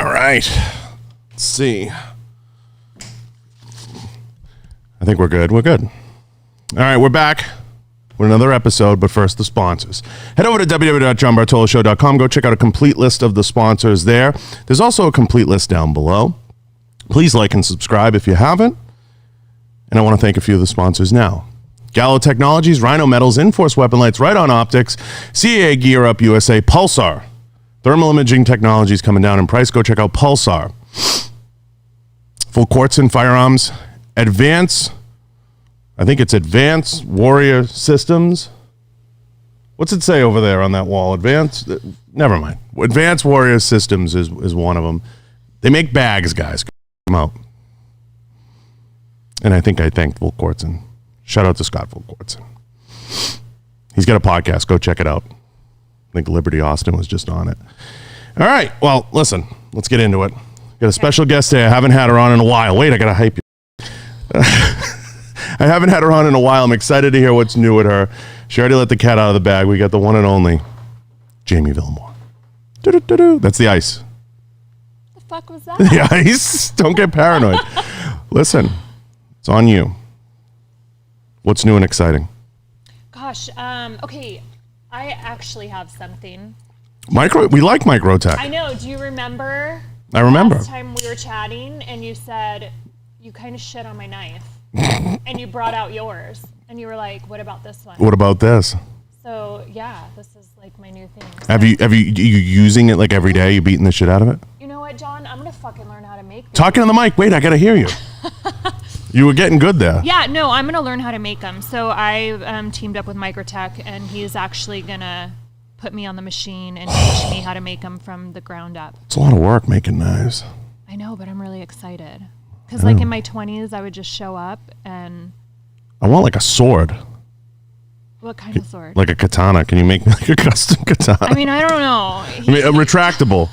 All right. Let's see. I think we're good. We're good. All right, we're back with another episode, but first, the sponsors. Head over to www.johnbartoloshow.com. Go check out a complete list of the sponsors there. There's also a complete list down below. Please like and subscribe if you haven't. And I want to thank a few of the sponsors now. Gallo Technologies, Rhino Metals, Inforce Weapon Lights, Right On Optics, CAA Gear Up USA, Pulsar. Thermal imaging technologies coming down in price. Go check out Pulsar. Full Quartz and Firearms. Advanced Warrior Systems. What's it say over there on that wall? Never mind. Advanced Warrior Systems is one of them. They make bags, guys. Go check them out. And I thanked Full Quartz. Shout out to Scott Full Quartz. He's got a podcast. Go check it out. I think Liberty Austin was just on it. All right. Well, listen. Let's get into it. Got a special guest today. I haven't had her on in a while. Wait, I got to hype you. I haven't had her on in a while. I'm excited to hear what's new with her. She already let the cat out of the bag. We got the one and only Jamie Villamor. That's the ice. The fuck was that? The ice? Don't get paranoid. Listen, it's on you. What's new and exciting? Gosh, okay. I actually have something. We like Microtek. I know. Do you remember? I remember. Last time we were chatting and you said you kind of shit on my knife. And you brought out yours. And you were like, what about this one? What about this? So, yeah, this is like my new thing. So, Have you using it like every day? You beating the shit out of it? You know what, John? I'm going to fucking learn how to make them. Talking on the mic. Wait, I got to hear you. You were getting good there. Yeah, no, I'm going to learn how to make them. So I teamed up with Microtek, and he's actually going to put me on the machine and teach me how to make them from the ground up. It's a lot of work making knives. I know, but I'm really excited. Because like in my 20s, I would just show up and... I want like a sword. What kind of sword? Like a katana. Can you make me like a custom katana? I mean, I don't know. A retractable.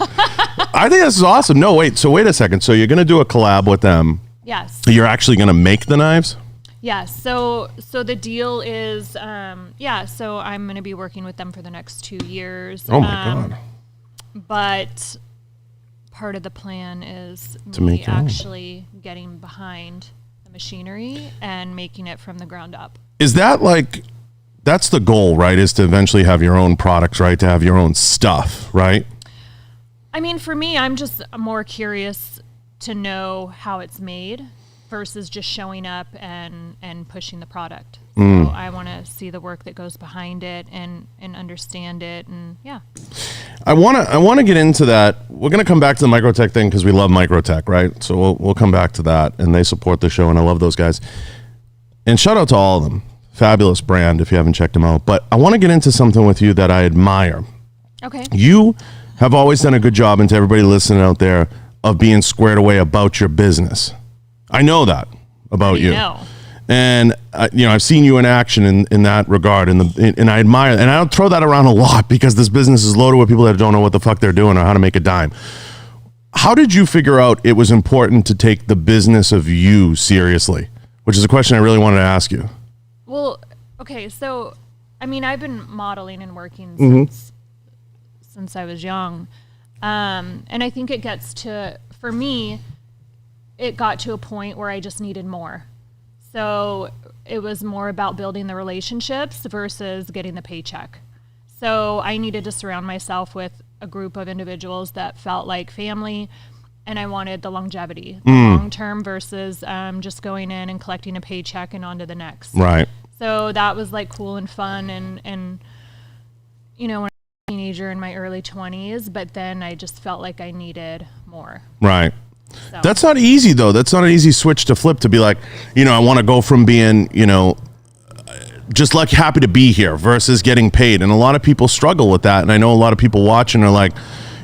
I think this is awesome. No, wait. So wait a second. So you're going to do a collab with them. Yes. You're actually going to make the knives? Yes. So the deal is, so I'm going to be working with them for the next 2 years. Oh my God. But part of the plan is to me make actually getting behind the machinery and making it from the ground up. Is that like, that's the goal, right? Is to eventually have your own products, right? To have your own stuff, right? I mean, for me, I'm just more curious to know how it's made versus just showing up and pushing the product. So I want to see the work that goes behind it and understand it, and yeah. I want to get into that. We're going to come back to the Microtek thing because we love Microtek, right? So we'll come back to that, and they support the show, and I love those guys. And shout out to all of them. Fabulous brand if you haven't checked them out. But I want to get into something with you that I admire. Okay. You have always done a good job, and to everybody listening out there, of being squared away about your business. I know that about you. And I've seen you in action in that regard, and I admire, and I don't throw that around a lot because this business is loaded with people that don't know what the fuck they're doing or how to make a dime. How did you figure out it was important to take the business of you seriously? Which is a question I really wanted to ask you. Well, okay, so I mean, I've been modeling and working since I was young, and I think for me, it got to a point where I just needed more. So it was more about building the relationships versus getting the paycheck. So I needed to surround myself with a group of individuals that felt like family, and I wanted the longevity, the long term versus just going in and collecting a paycheck and on to the next. Right. So that was like cool and fun, and when I was a teenager in my early 20s, but then I just felt like I needed more. Right. So. That's not easy, though. That's not an easy switch to flip, to be like, I want to go from being, just like happy to be here versus getting paid. And a lot of people struggle with that. And I know a lot of people watching are like,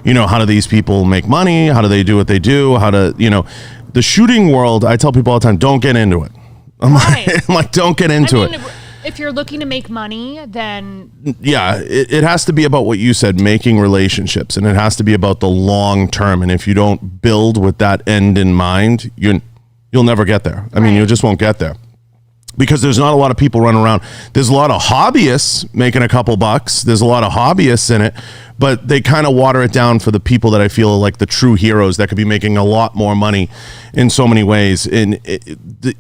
how do these people make money? How do they do what they do? The shooting world, I tell people all the time, don't get into it. I'm like, don't get into it. If you're looking to make money, then... Yeah, it has to be about what you said, making relationships, and it has to be about the long term. And if you don't build with that end in mind, you'll never get there. I mean, you just won't get there. because there's not a lot of people running around. There's a lot of hobbyists making a couple bucks. There's a lot of hobbyists in it, but they kind of water it down for the people that I feel are like the true heroes that could be making a lot more money in so many ways. And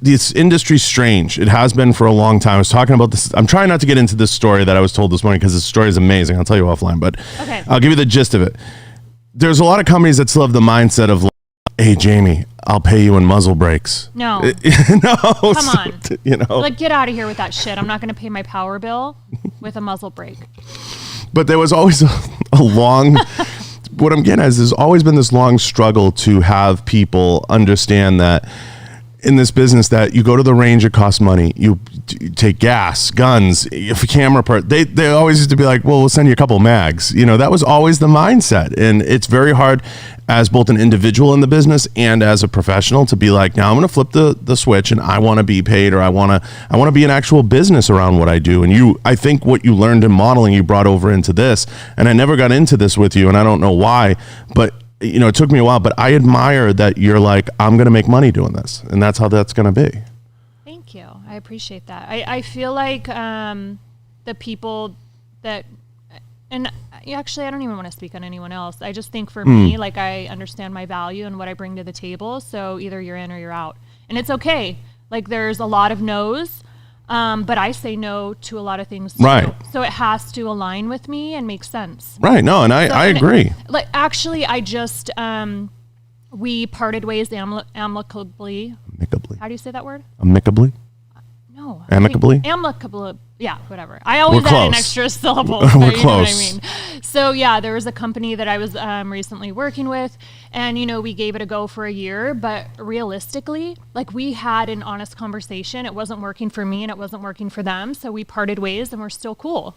this industry's strange. It has been for a long time. I was talking about this. I'm trying not to get into this story that I was told this morning because this story is amazing. I'll tell you offline, but okay. I'll give you the gist of it. There's a lot of companies that still have the mindset of, hey, Jamie, I'll pay you in muzzle brakes. No. No. Come on. You know. Like, get out of here with that shit. I'm not going to pay my power bill with a muzzle brake. But there was always a long, what I'm getting at is there's always been this long struggle to have people understand that in this business that you go to the range, it costs money. You take gas, guns, if a camera part. They always used to be like, well, we'll send you a couple mags. You know, that was always the mindset. And it's very hard as both an individual in the business and as a professional to be like, now I'm going to flip the switch and I want to be paid, or I want to be an actual business around what I do. And I think what you learned in modeling, you brought over into this. And I never got into this with you, and I don't know why, but you know, it took me a while, but I admire that you're like, I'm going to make money doing this. And that's how that's going to be. Thank you. I appreciate that. I feel like the people that, and actually, I don't even want to speak on anyone else. I just think for me, like, I understand my value and what I bring to the table. So either you're in or you're out. And it's okay. Like, there's a lot of no's. But I say no to a lot of things too. Right. So it has to align with me and make sense. Right. No, and I agree. Like, actually, I just we parted ways amicably. Amicably. How do you say that word? Amicably? No. Amicably? Amicably. Yeah, whatever. I always add an extra syllable. We're close. You know what I mean? So yeah, there was a company that I was recently working with, and you know, we gave it a go for a year, but realistically, like, we had an honest conversation. It wasn't working for me and it wasn't working for them, so we parted ways and we're still cool.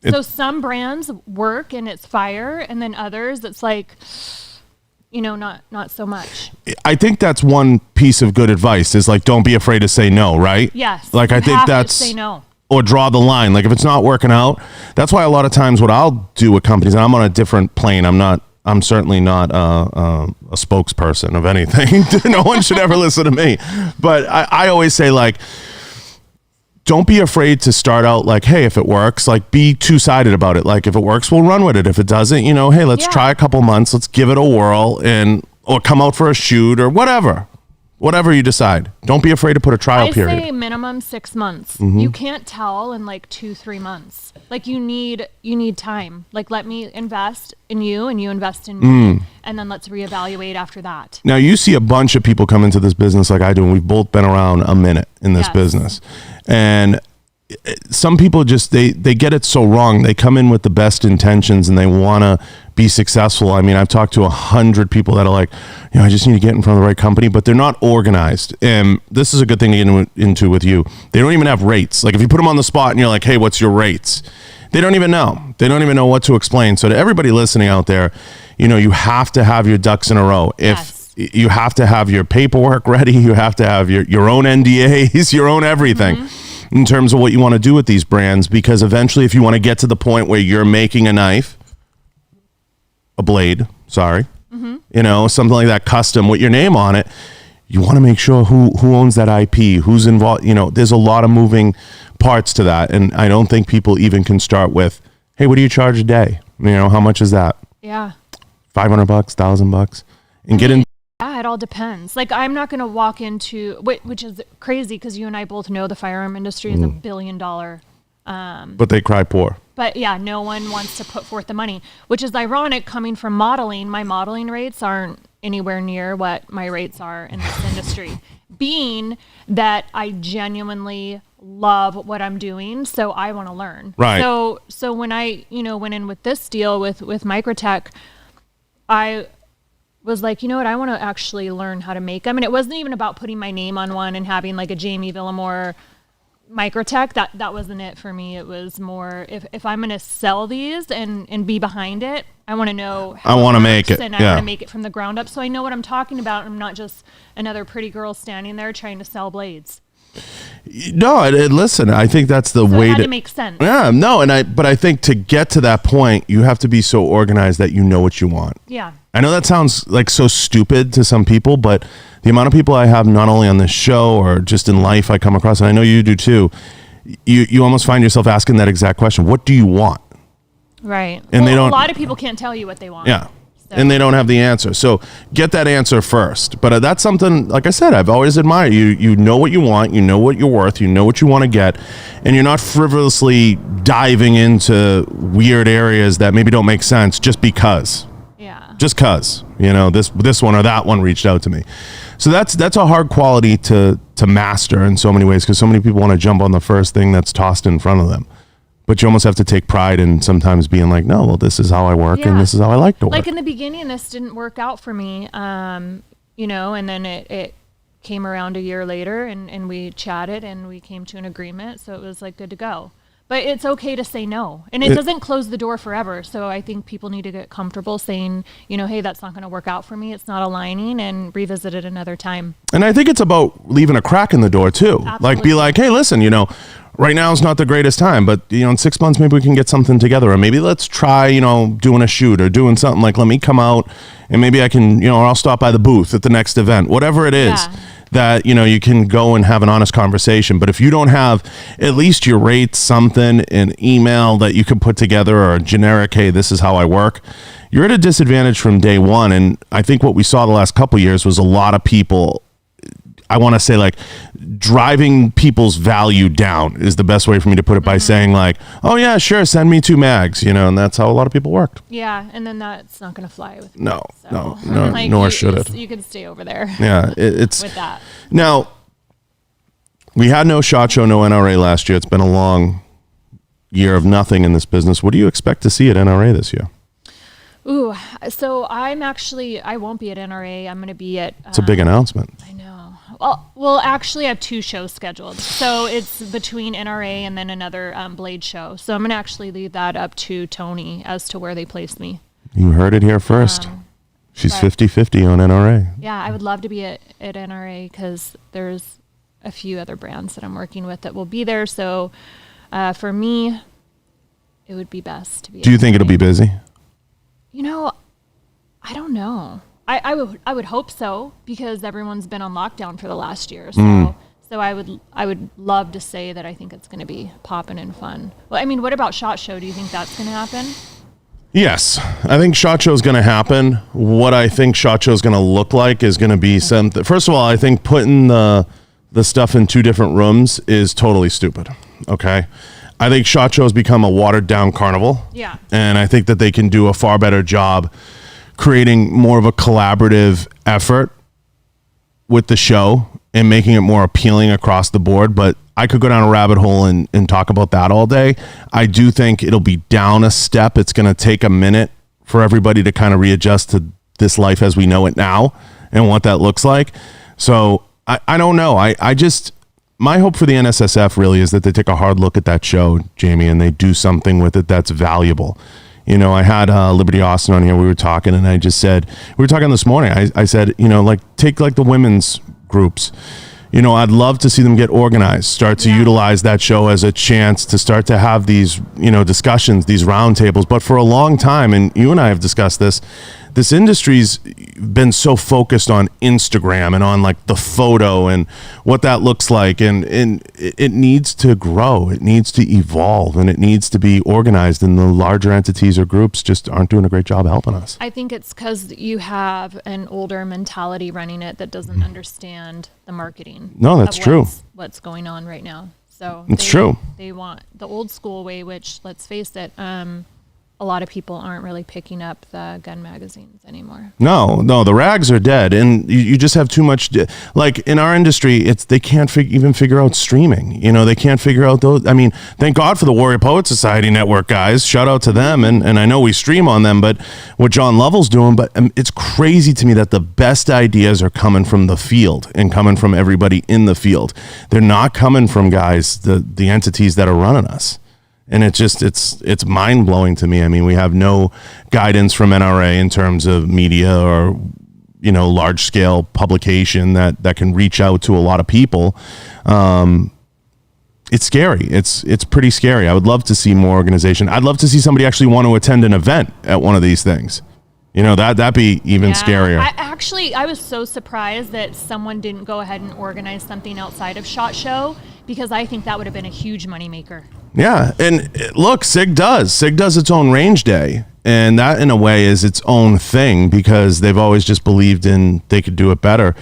So some brands work and it's fire, and then others it's like, you know, not so much. I think that's one piece of good advice is like, don't be afraid to say no, right? Yes. Like, I think that's, say no. Or draw the line. Like, if it's not working out, that's why a lot of times what I'll do with companies, and I'm on a different plane. I'm certainly not a spokesperson of anything. No one should ever listen to me. But I always say, like, don't be afraid to start out like, hey, if it works, like, be two-sided about it. Like, if it works, we'll run with it. If it doesn't, you know, hey, let's try a couple months. Let's give it a whirl or come out for a shoot or whatever. Whatever you decide. Don't be afraid to put a trial period. I say minimum 6 months. You can't tell in like 2-3 months. Like, you need time. Like, let me invest in you and you invest in me, and then let's reevaluate after that. Now, you see a bunch of people come into this business like I do, and we've both been around a minute in this business. And some people just, they get it so wrong. They come in with the best intentions and they want to be successful. I mean, I've talked to 100 people that are like, you know, I just need to get in front of the right company, but they're not organized. And this is a good thing to get into with you. They don't even have rates. Like, if you put them on the spot and you're like, hey, what's your rates? They don't even know. They don't even know what to explain. So to everybody listening out there, you know, you have to have your ducks in a row. If you have to have your paperwork ready, you have to have your own NDAs, your own everything. In terms of what you want to do with these brands, because eventually if you want to get to the point where you're making a blade, you know, something like that custom with your name on it, you want to make sure who owns that IP, who's involved. You know, there's a lot of moving parts to that. And I don't think people even can start with, hey, what do you charge a day? You know, how much is that? Yeah. $500, $1,000, and get in. Yeah, it all depends. Like, I'm not going to walk into, which is crazy because you and I both know the firearm industry is $1 billion. But they cry poor. But yeah, no one wants to put forth the money, which is ironic coming from modeling. My modeling rates aren't anywhere near what my rates are in this industry, being that I genuinely love what I'm doing. So I want to learn. Right. So when I, you know, went in with this deal with Microtek, I was like, you know what, I want to actually learn how to make them. And it wasn't even about putting my name on one and having like a Jamie Villamor Microtek. That wasn't it for me. It was more, if I'm going to sell these and be behind it, I want to know how I want to make it. And I want to make it from the ground up. So I know what I'm talking about. I'm not just another pretty girl standing there trying to sell blades. No, listen, I think that's the way it had to make sense. Yeah, no, but I think to get to that point, you have to be so organized that you know what you want. Yeah. I know that sounds like so stupid to some people, but the amount of people I have not only on this show or just in life I come across, and I know you do too, you almost find yourself asking that exact question. What do you want? Right. And a lot of people can't tell you what they want. Yeah. And they don't have the answer. So get that answer first. But that's something, like I said, I've always admired. You know what you want. You know what you're worth. You know what you want to get. And you're not frivolously diving into weird areas that maybe don't make sense just because. Yeah. Just because, this one or that one reached out to me. So that's a hard quality to master in so many ways, because so many people want to jump on the first thing that's tossed in front of them. But you almost have to take pride in sometimes being like, no, well, this is how I work and this is how I like to work. Like in the beginning, this didn't work out for me, and then it came around a year later and we chatted and we came to an agreement. So it was like good to go. But it's okay to say no. And it doesn't close the door forever. So I think people need to get comfortable saying, hey, that's not going to work out for me. It's not aligning, and revisit it another time. And I think it's about leaving a crack in the door too. Absolutely. Like be like, hey, listen, right now is not the greatest time, but in 6 months, maybe we can get something together, or maybe let's try, doing a shoot or doing something like, let me come out and maybe I can, or I'll stop by the booth at the next event, whatever it is that, you can go and have an honest conversation. But if you don't have at least your rates, something, an email that you can put together, or a generic, hey, this is how I work, you're at a disadvantage from day one. And I think what we saw the last couple of years was a lot of people, I want to say, like, driving people's value down is the best way for me to put it, by saying like, oh yeah, sure, send me 2 mags, and that's how a lot of people worked. Yeah, and then that's not going to fly with me. No, so. no, nor should it. You can stay over there. Yeah, it's with that. Now, we had no SHOT Show, no NRA last year. It's been a long year of nothing in this business. What do you expect to see at NRA this year? Ooh, so I won't be at NRA. I'm going to be at... It's a big announcement. I know. Well, actually, I have 2 shows scheduled. So it's between NRA and then another Blade show. So I'm going to actually leave that up to Tony as to where they place me. You heard it here first. She's 50-50 on NRA. Yeah, I would love to be at NRA, because there's a few other brands that I'm working with that will be there. So for me, it would be best to be. Do you think it'll be busy? I don't know. I would hope so, because everyone's been on lockdown for the last year. So I would love to say that I think it's going to be popping and fun. Well, I mean, what about SHOT Show? Do you think that's going to happen? Yes, I think SHOT Show is going to happen. What I think SHOT Show is going to look like is going to be something. First of all, I think putting the stuff in 2 different rooms is totally stupid. Okay. I think SHOT Show has become a watered down carnival. Yeah. And I think that they can do a far better job creating more of a collaborative effort with the show and making it more appealing across the board. But I could go down a rabbit hole and talk about that all day. I do think it'll be down a step. It's going to take a minute for everybody to kind of readjust to this life as we know it now and what that looks like. So I don't know. I just, my hope for the NSSF really is that they take a hard look at that show, Jamie, and they do something with it that's valuable. I had Liberty Austin on here. We were talking, and I just said, we were talking this morning. I said, take like the women's groups. I'd love to see them get organized, start to utilize that show as a chance to start to have these, discussions, these roundtables. But for a long time, and you and I have discussed this industry's been so focused on Instagram and on like the photo and what that looks like. And it needs to grow. It needs to evolve, and it needs to be organized. And the larger entities or groups just aren't doing a great job helping us. I think it's because you have an older mentality running it that doesn't understand the marketing. No, that's true. What's going on right now. So it's true. They want the old school way, which, let's face it, a lot of people aren't really picking up the gun magazines anymore. No, the rags are dead, and you just have too much. Like in our industry, they can't even figure out streaming. They can't figure out those. I mean, thank God for the Warrior Poet Society Network guys. Shout out to them, and I know we stream on them. But what John Lovell's doing, but it's crazy to me that the best ideas are coming from the field and coming from everybody in the field. They're not coming from guys, the entities that are running us. And it's mind blowing to me. I mean, we have no guidance from NRA in terms of media or, large scale publication that can reach out to a lot of people. it's scary. It's pretty scary. I would love to see more organization. I'd love to see somebody actually want to attend an event at one of these things. You know, that'd be even scarier. I was so surprised that someone didn't go ahead and organize something outside of SHOT Show, because I think that would have been a huge moneymaker. Yeah, and look, SIG does its own range day, and that in a way is its own thing because they've always just believed in they could do it better.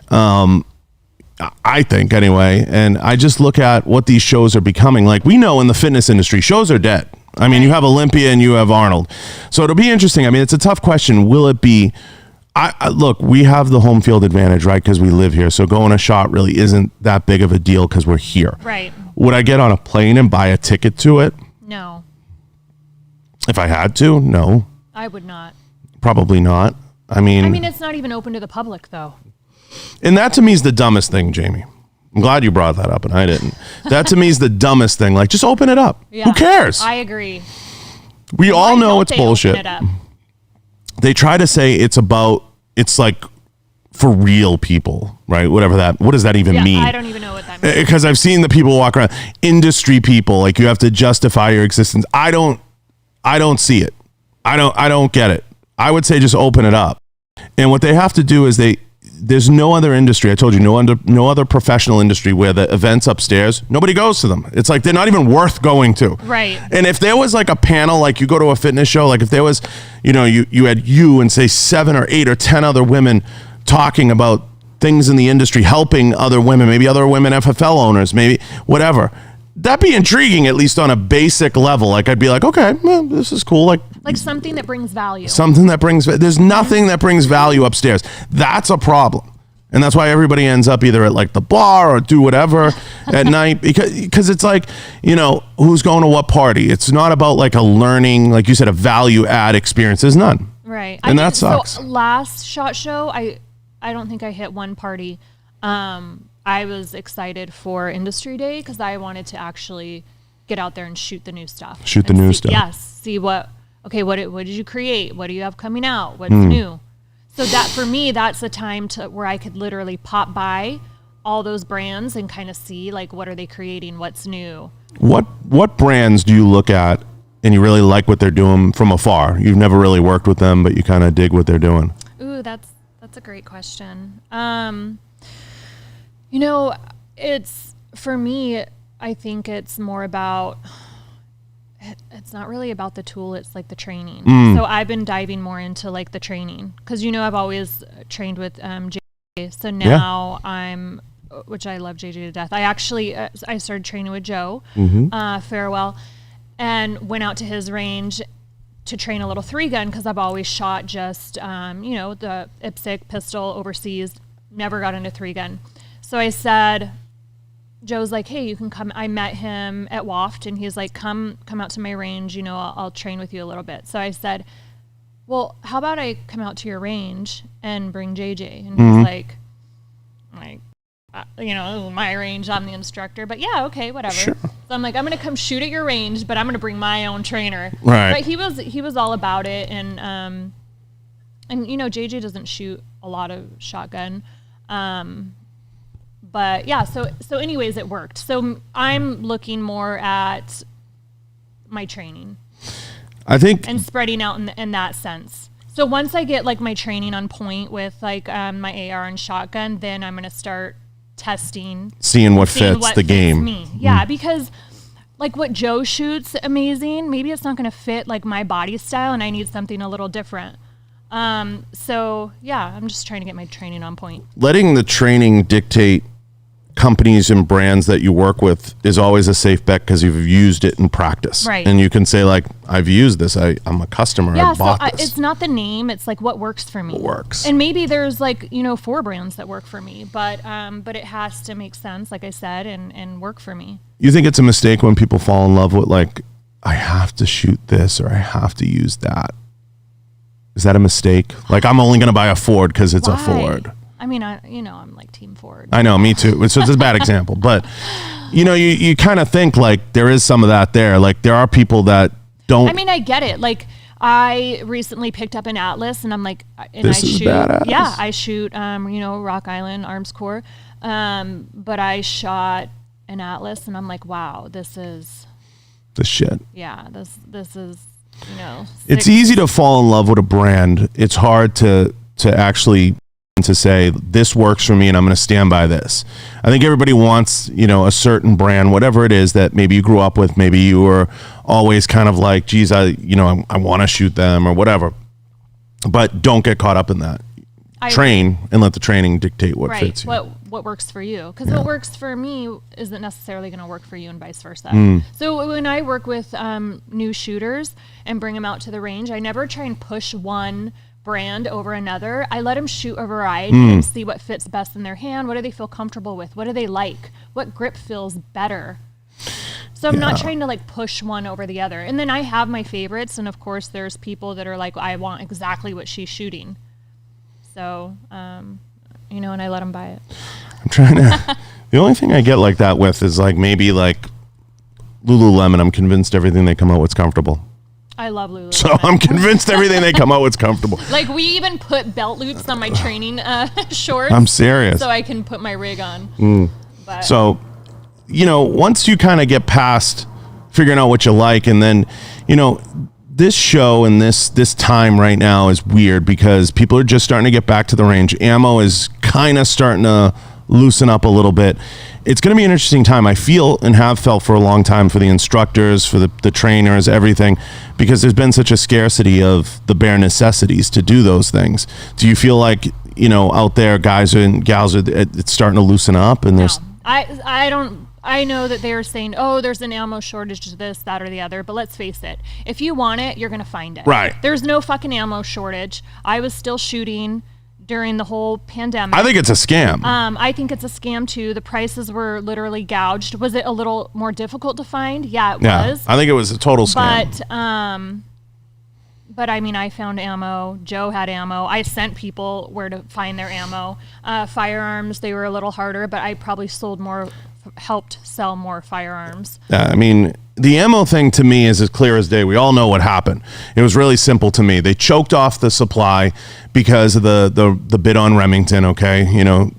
I think anyway, and I just look at what these shows are becoming. Like, we know in the fitness industry, shows are dead. I mean, you have Olympia and you have Arnold. So it'll be interesting. I mean, it's a tough question. Will it be? Look, we have the home field advantage, right? Because we live here. So going to SHOT really isn't that big of a deal because we're here. Right. Would I get on a plane and buy a ticket to it? No. If I had to, no. I would not. Probably not. I mean, it's not even open to the public, though. And that to me is the dumbest thing, Jamie. I'm glad you brought that up and I didn't. That to me is the dumbest thing. Like, just open it up. Yeah, who cares? I agree. We all know it's they bullshit. open it up? They try to say it's like for real people, right? What does that even mean? I don't even know what that means. Because I've seen the people walk around, industry people, like you have to justify your existence. I don't see it. I don't get it. I would say just open it up. And what they have to do is there's no other industry. I told you, no other professional industry where the events upstairs, nobody goes to them. It's like they're not even worth going to. Right. And if there was like a panel, like you go to a fitness show, like if there was, you had you and say 7 or 8 or 10 other women talking about things in the industry, helping other women, maybe other women FFL owners, maybe whatever. That'd be intriguing, at least on a basic level. Like, I'd be like, okay, well, this is cool. Like something that brings value. There's nothing that brings value upstairs. That's a problem. And that's why everybody ends up either at like the bar or do whatever at night, because it's like, who's going to what party? It's not about like a learning, like you said, a value add experience. There's none. Right. And that sucks. So last SHOT Show, I don't think I hit one party. I was excited for Industry Day because I wanted to actually get out there and shoot the new stuff. Yes. See what did you create? What do you have coming out? What's new? So that for me, that's a time where I could literally pop by all those brands and kind of see like, what are they creating? What's new? What brands do you look at and you really like what they're doing from afar? You've never really worked with them, but you kind of dig what they're doing. Ooh, that's a great question. It's for me, I think it's more about, it's not really about the tool. It's like the training. So I've been diving more into like the training because, I've always trained with JJ. So now which I love JJ to death. I started training with Joe Farewell and went out to his range to train a little 3-gun because I've always shot just, the IPSC pistol overseas, never got into 3-gun. So I said, Joe's like, hey, you can come. I met him at WAFT and he's like, come out to my range. I'll train with you a little bit. So I said, well, how about I come out to your range and bring JJ? And he's like, this is my range. I'm the instructor, but yeah, okay, whatever. Sure. So I'm like, I'm going to come shoot at your range, but I'm going to bring my own trainer. Right. But he was all about it. And JJ doesn't shoot a lot of shotgun. But yeah, so anyways, it worked. So I'm looking more at my training. I think. And spreading out in that sense. So once I get like my training on point with like my AR and shotgun, then I'm going to start testing. Seeing what fits the game. Me. Yeah, because like what Joe shoots amazing, maybe it's not going to fit like my body style and I need something a little different. So yeah, I'm just trying to get my training on point. Letting the training dictate companies and brands that you work with is always a safe bet because you've used it in practice. Right. And you can say like, I've used this. I'm a customer. Yeah, I bought this. It's not the name. It's like what works for me. What works. And maybe there's like, 4 brands that work for me, but it has to make sense, like I said, and work for me. You think it's a mistake when people fall in love with like, I have to shoot this or I have to use that? Is that a mistake? Like, I'm only going to buy a Ford because it's a Ford. I mean, I'm like Team Ford. I know, me too. So it's a bad example, but you kind of think like there is some of that there. Like there are people that don't. I mean, I get it. Like I recently picked up an Atlas, and I'm like, this is badass. Yeah, I shoot, Rock Island Arms Corps, but I shot an Atlas, and I'm like, wow, this is the shit. Yeah, this is, It's easy to fall in love with a brand. It's hard to actually to say this works for me and I'm going to stand by this. I think everybody wants, a certain brand, whatever it is that maybe you grew up with, maybe you were always kind of like, geez, I want to shoot them or whatever. But don't get caught up in that. Train and let the training dictate what fits you. What works for you, because what works for me isn't necessarily going to work for you, and vice versa. So when I work with new shooters and bring them out to the range, I never try and push one brand over another. I let them shoot a variety and see what fits best in their hand. What do they feel comfortable with? What do they like? What grip feels better? So I'm not trying to like push one over the other. And then I have my favorites, and of course there's people that are like, I want exactly what she's shooting. So, and I let them buy it. I'm trying to, the only thing I get like that with is like maybe like Lululemon. I'm convinced everything they come out with is comfortable. I love Lululemon. So I'm convinced everything they come out with is comfortable. Like we even put belt loops on my training shorts. I'm serious. So I can put my rig on. But. So, once you kind of get past figuring out what you like, and then, this show and this time right now is weird because people are just starting to get back to the range. Ammo is kind of starting to loosen up a little bit. It's going to be an interesting time. I feel and have felt for a long time for the instructors, for the trainers, everything, because there's been such a scarcity of the bare necessities to do those things. Do you feel like, out there, guys and gals, it's starting to loosen up? And there's... I don't... I know that they're saying, oh, there's an ammo shortage to this, that, or the other. But let's face it. If you want it, you're going to find it. Right. There's no fucking ammo shortage. I was still shooting during the whole pandemic. I think it's a scam. I think it's a scam, too. The prices were literally gouged. Was it a little more difficult to find? Yeah, it was. I think it was a total scam. But I mean, I found ammo. Joe had ammo. I sent people where to find their ammo. Firearms, they were a little harder, but I probably helped sell more firearms. I mean, the ammo thing to me is as clear as day. We all know what happened. It was really simple to me. They choked off the supply because of the bid on Remington, okay?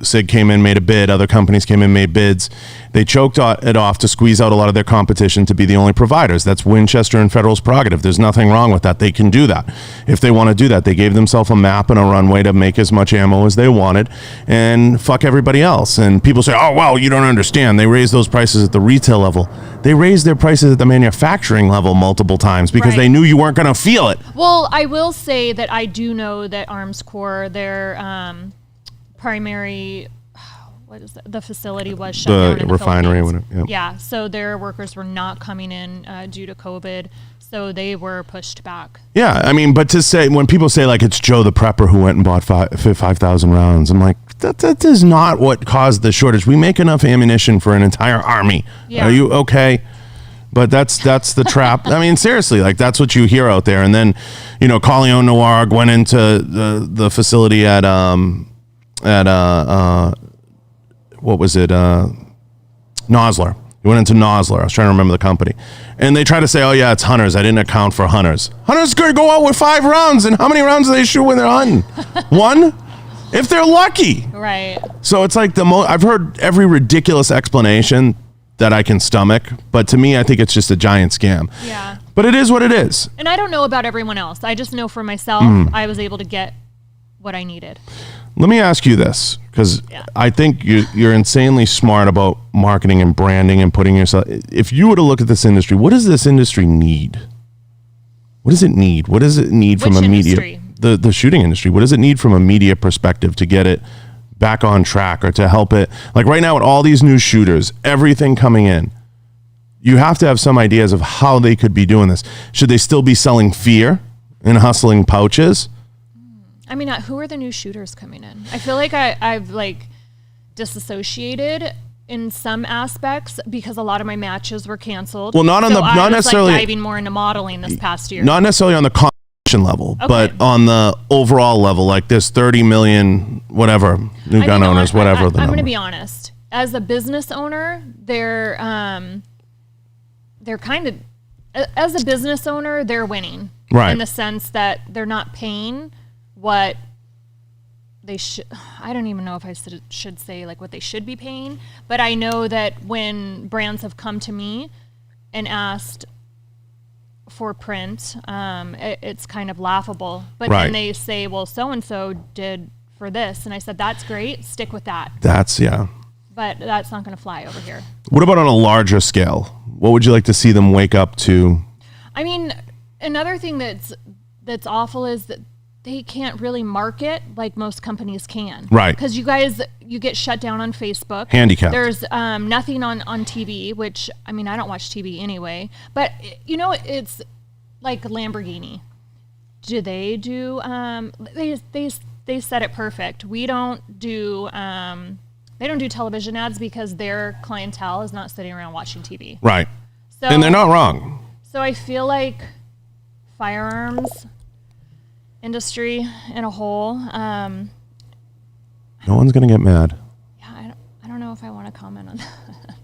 SIG came in, made a bid. Other companies came in, made bids. They choked it off to squeeze out a lot of their competition to be the only providers. That's Winchester and Federal's prerogative. There's nothing wrong with that. They can do that. If they want to do that, they gave themselves a map and a runway to make as much ammo as they wanted and fuck everybody else. And people say, oh, well, you don't understand. They raised those prices at the retail level. They raised their prices at the manufacturing level multiple times because they knew you weren't going to feel it. Well, I will say that I do know that Arms Corps, their primary... the facility was shut down in the refinery. Yeah, so their workers were not coming in due to COVID, so they were pushed back. Yeah, I mean, but to say, when people say like it's Joe the prepper who went and bought 5,000 rounds, I'm like, that is not what caused the shortage. We make enough ammunition for an entire army. Yeah. Are you okay? But that's the trap. I mean, seriously, like that's what you hear out there. And then, Collion Noir went into the facility at what was it? Nosler. He went into Nosler. I was trying to remember the company. And they try to say, oh, yeah, it's hunters. I didn't account for hunters. Hunters could go out with 5 rounds. And how many rounds do they shoot when they're hunting? 1? If they're lucky. Right. So it's like I've heard every ridiculous explanation that I can stomach. But to me, I think it's just a giant scam. Yeah. But it is what it is. And I don't know about everyone else. I just know for myself, I was able to get what I needed. Let me ask you this, because I think you're insanely smart about marketing and branding and putting yourself... If you were to look at this industry, what does this industry need? What does it need? What does it need from a media... The shooting industry. What does it need from a media perspective to get it back on track or to help it? Like right now with all these new shooters, everything coming in, you have to have some ideas of how they could be doing this. Should they still be selling fear and hustling pouches? I mean, who are the new shooters coming in? I feel like I've like disassociated in some aspects because a lot of my matches were canceled. Well, not necessarily like diving more into modeling this past year. Not necessarily on the competition level, but on the overall level. Like there's 30 million whatever new gun owners, whatever. I'm going to be honest. As a business owner, they're kind of as a business owner, they're winning, right? In the sense that they're not paying what I don't even know if I should say like what they should be paying, but I know that when brands have come to me and asked for print, it's kind of laughable. But Right. then they say, well, so-and-so did for this. And I said, that's great. Stick with that. Yeah. But that's not going to fly over here. What about on a larger scale? What would you like to see them wake up to? I mean, another thing that's awful is that they can't really market like most companies can. Right. Because you get shut down on Facebook. Handicapped. There's nothing on TV, which, I mean, I don't watch TV anyway. But, it's like Lamborghini. Do they do, they said it perfect. We don't do, they don't do television ads because their clientele is not sitting around watching TV. Right. So, And they're not wrong. So I feel like firearms industry in a whole. No one's going to get mad. Yeah, I don't know if I want to comment on that.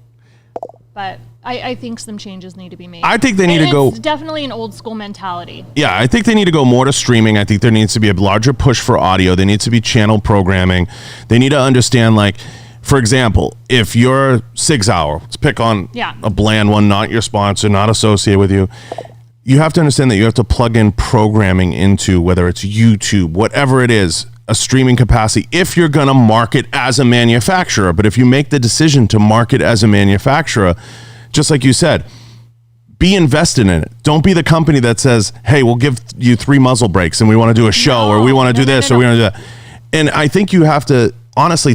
But I think some changes need to be made. I think they need to go. It's definitely an old school mentality. Yeah, I think they need to go more to streaming. I think there needs to be a larger push for audio. There needs to be channel programming. They need to understand, like, for example, if you're 6 Hour, let's pick on a bland one, not your sponsor, not associated with you. You have to understand that you have to plug in programming into, whether it's YouTube, whatever it is, a streaming capacity, if you're going to market as a manufacturer. But if you make the decision to market as a manufacturer, just like you said, be invested in it. Don't be the company that says, hey, we'll give you 3 muzzle brakes and we want to do a show or we want to do this or we want to do that. And I think you have to honestly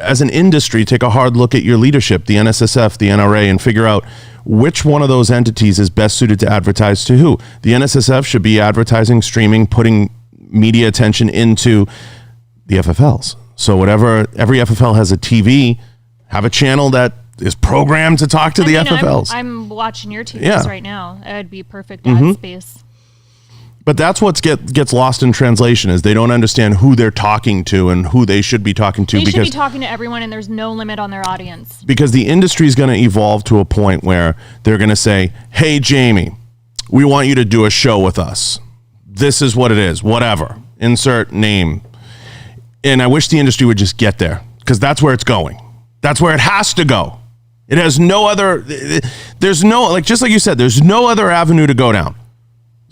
as an industry, take a hard look at your leadership, the NSSF, the NRA, and figure out which one of those entities is best suited to advertise to who. The NSSF should be advertising, streaming, putting media attention into the FFLs. So every FFL has a TV, have a channel that is programmed to talk to the FFLs. I'm watching your TVs right now. It would be perfect ad space. But that's what gets lost in translation is they don't understand who they're talking to and who they should be talking to. They should be talking to everyone, and there's no limit on their audience. Because the industry is going to evolve to a point where they're going to say, hey, Jamie, we want you to do a show with us. This is what it is, whatever. Insert name. And I wish the industry would just get there because that's where it's going. That's where it has to go. It has no other, there's no, like, just like you said, there's no other avenue to go down.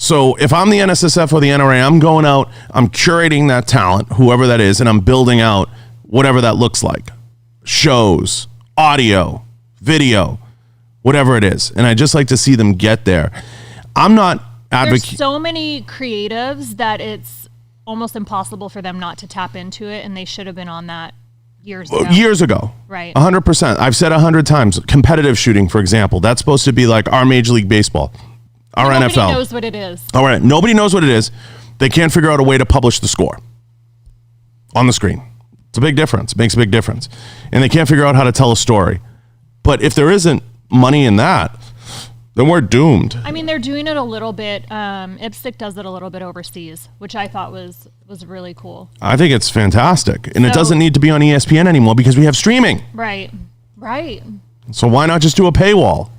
So if I'm the NSSF or the NRA, I'm going out, I'm curating that talent, whoever that is, and I'm building out whatever that looks like. Shows, audio, video, whatever it is. And I just like to see them get there. I'm not advocating. There's so many creatives that it's almost impossible for them not to tap into it, and they should have been on that years ago. Years ago. Right. 100%. I've said 100 times. Competitive shooting, for example, that's supposed to be like our Major League Baseball. Our NFL. Nobody knows what it is. All right. Nobody knows what it is. They can't figure out a way to publish the score on the screen. It's a big difference. It makes a big difference. And they can't figure out how to tell a story. But if there isn't money in that, then we're doomed. I mean, they're doing it a little bit. IPSC does it a little bit overseas, which I thought was really cool. I think it's fantastic. And it doesn't need to be on ESPN anymore because we have streaming. Right. So why not just do a paywall?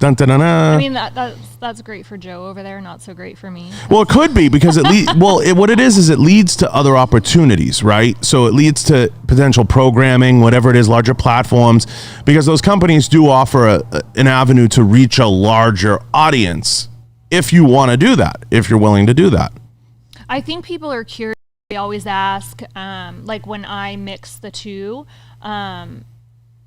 Dun, dun, dun, dun. I mean, that's great for Joe over there, not so great for me. Well, it could be because what it is it leads to other opportunities, right? So it leads to potential programming, whatever it is, larger platforms, because those companies do offer an avenue to reach a larger audience if you want to do that, if you're willing to do that. I think people are curious. They always ask, like when I mix the two, I'm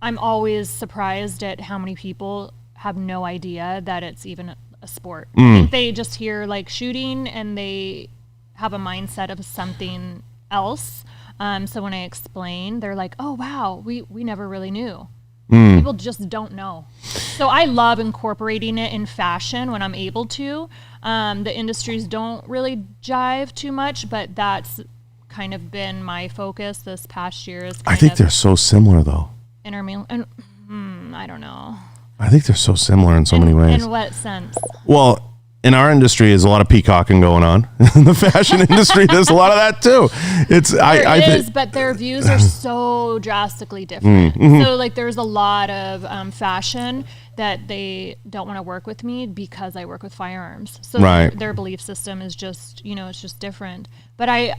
always surprised at how many people have no idea that it's even a sport. I think they just hear like shooting and they have a mindset of something else. So when I explain, they're like, oh, wow, we never really knew. People just don't know. So I love incorporating it in fashion when I'm able to. The industries don't really jive too much, but that's kind of been my focus this past year. I think they're so similar, though. I don't know. I think they're so similar in so many ways. In what sense? Well, in our industry, there's a lot of peacocking going on. In the fashion industry, there's a lot of that too. But their views are so drastically different. So, like, there's a lot of fashion that they don't want to work with me because I work with firearms. So their belief system is just, it's just different. But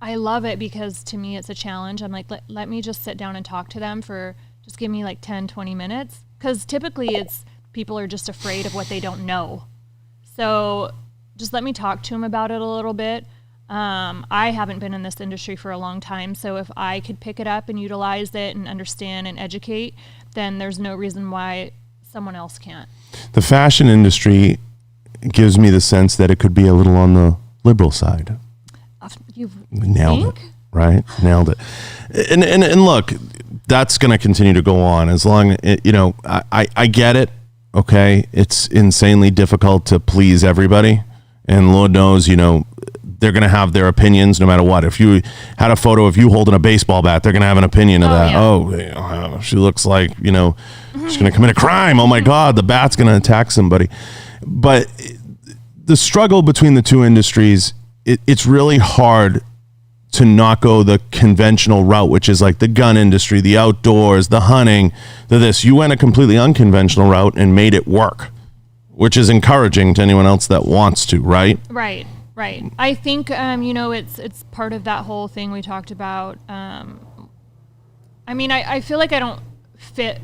I love it because to me it's a challenge. I'm like, let me just sit down and talk to them for, just give me like 10, 20 minutes. Because typically it's, people are just afraid of what they don't know. So just let me talk to them about it a little bit. I haven't been in this industry for a long time, so if I could pick it up and utilize it and understand and educate, then there's no reason why someone else can't. The fashion industry gives me the sense that it could be a little on the liberal side. You've nailed it, right? Nailed it. And look, that's going to continue to go on as long, I get it. Okay. It's insanely difficult to please everybody. And Lord knows, they're going to have their opinions no matter what. If you had a photo of you holding a baseball bat, they're going to have an opinion of that. Yeah. Oh, she looks like, she's going to commit a crime. Oh my God, the bat's going to attack somebody. But the struggle between the two industries, it's really hard to not go the conventional route, which is like the gun industry, the outdoors, the hunting, this. You went a completely unconventional route and made it work, which is encouraging to anyone else that wants to, right? Right. I think, it's part of that whole thing we talked about. I feel like I don't fit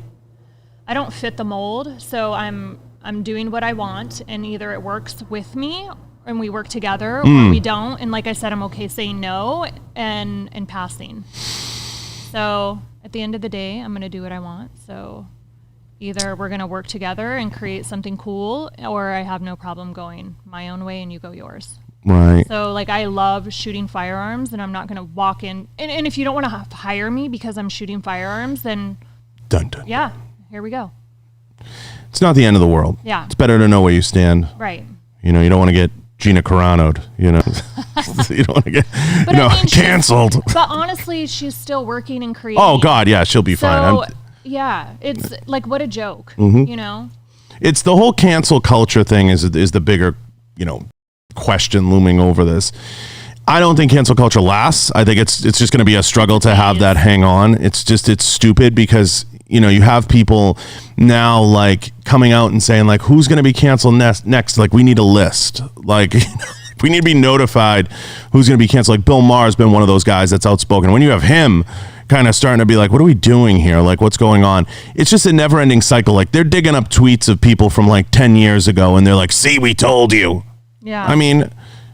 the mold. So I'm doing what I want, and either it works with me and we work together, or we don't. And like I said, I'm okay saying no and passing. So at the end of the day, I'm going to do what I want. So either we're going to work together and create something cool, or I have no problem going my own way and you go yours. Right. So like, I love shooting firearms, and I'm not going to walk in. And if you don't want to hire me because I'm shooting firearms, then dun. Yeah, here we go. It's not the end of the world. Yeah. It's better to know where you stand. Right. You don't want to get Gina Carano'd, you don't want to get canceled. But honestly, she's still working and creating. Oh God, yeah, she'll be fine. Yeah, it's like, what a joke, It's the whole cancel culture thing is the bigger, question looming over this. I don't think cancel culture lasts. I think it's just going to be a struggle to have that hang on. It's stupid because, you have people now like coming out and saying like, who's going to be canceled next? Like, we need a list. Like, we need to be notified who's going to be canceled. Like Bill Maher has been one of those guys that's outspoken. When you have him kind of starting to be like, what are we doing here? Like, what's going on? It's just a never ending cycle. Like, they're digging up tweets of people from like 10 years ago and they're like, see, we told you. Yeah. I mean,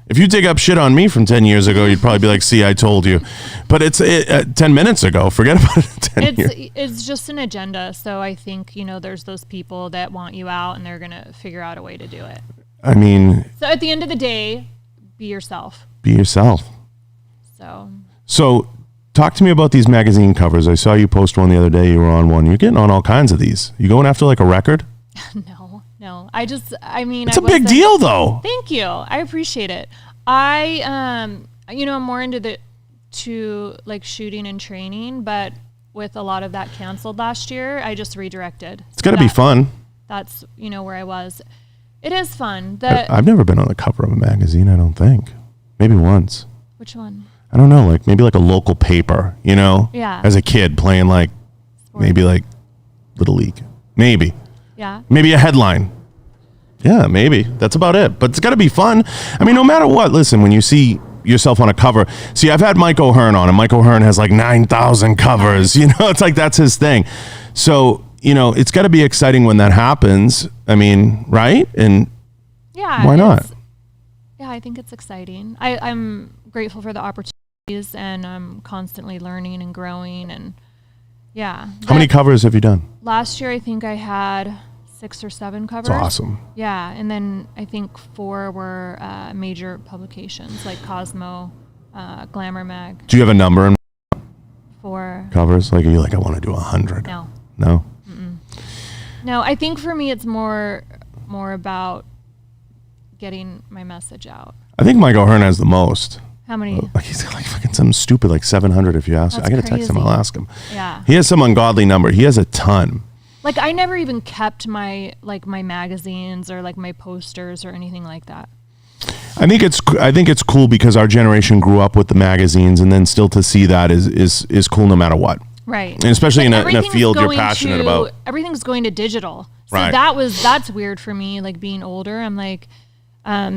if you dig up shit on me from 10 years ago, you'd probably be like, see, I told you. But it's 10 minutes ago. Forget about it. It's just an agenda. So I think, there's those people that want you out and they're going to figure out a way to do it. I mean. So at the end of the day, be yourself. Be yourself. So talk to me about these magazine covers. I saw you post one the other day. You were on one. You're getting on all kinds of these. You going after like a record? No. It's a big deal though. Thank you. I appreciate it. I'm more into like shooting and training, but with a lot of that canceled last year, I just redirected. It's got to be fun. That's, where I was. It is fun. I've never been on the cover of a magazine, I don't think. Maybe once. Which one? I don't know, like maybe like a local paper, Yeah. As a kid playing like maybe like Little League. Maybe. Yeah. Maybe a headline. Yeah, maybe. That's about it. But it's got to be fun. I mean, no matter what, listen, when you see yourself on a cover, see, I've had Mike O'Hearn on, and Mike O'Hearn has like 9,000 covers. It's like that's his thing. So, it's got to be exciting when that happens. I mean, right? And yeah, why not? Yeah, I think it's exciting. I'm grateful for the opportunities, and I'm constantly learning and growing. And yeah. How many covers have you done? Last year, I think I had 6 or 7 covers. That's awesome. Yeah, and then I think 4 were major publications like Cosmo, Glamour Mag. Do you have a number in 4 covers? Like, are you like, I want to do 100? No. Mm-mm. No, I think for me it's more about getting my message out. I think Mike O'Hearn has the most. How many? Like he's got like fucking something stupid, like 700 if you ask. That's I got to text him. I'll ask him. Yeah. He has some ungodly number. He has a ton. Like I never even kept my magazines or like my posters or anything like that. I think it's cool because our generation grew up with the magazines, and then still to see that is cool no matter what. Right. And especially in a field you're passionate about. Everything's going to digital. So right. that's weird for me, like being older. I'm like,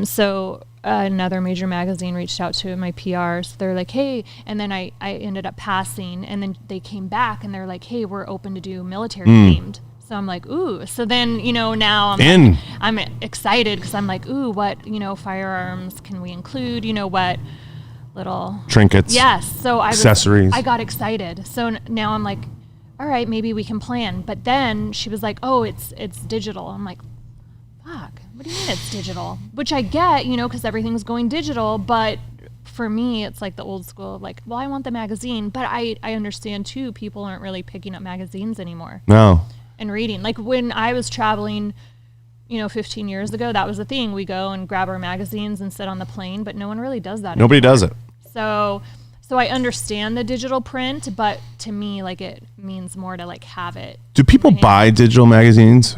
so another major magazine reached out to my PR. So they're like, hey, and then I ended up passing, and then they came back and they're like, hey, we're open to do military themed. So I'm like, ooh. So then, now I'm excited because I'm like, ooh, what, firearms can we include? What little trinkets? Yes. So accessories. I got excited. So now I'm like, all right, maybe we can plan. But then she was like, oh, it's digital. I'm like, fuck, what do you mean it's digital? Which I get, because everything's going digital. But for me, it's like the old school of like, well, I want the magazine. But I understand, too, people aren't really picking up magazines anymore. No. And reading. Like when I was traveling, 15 years ago, that was the thing. We go and grab our magazines and sit on the plane, but no one really does that Nobody anymore. does it. So I understand the digital print, but to me, like, it means more to like have it. Do people buy digital magazines?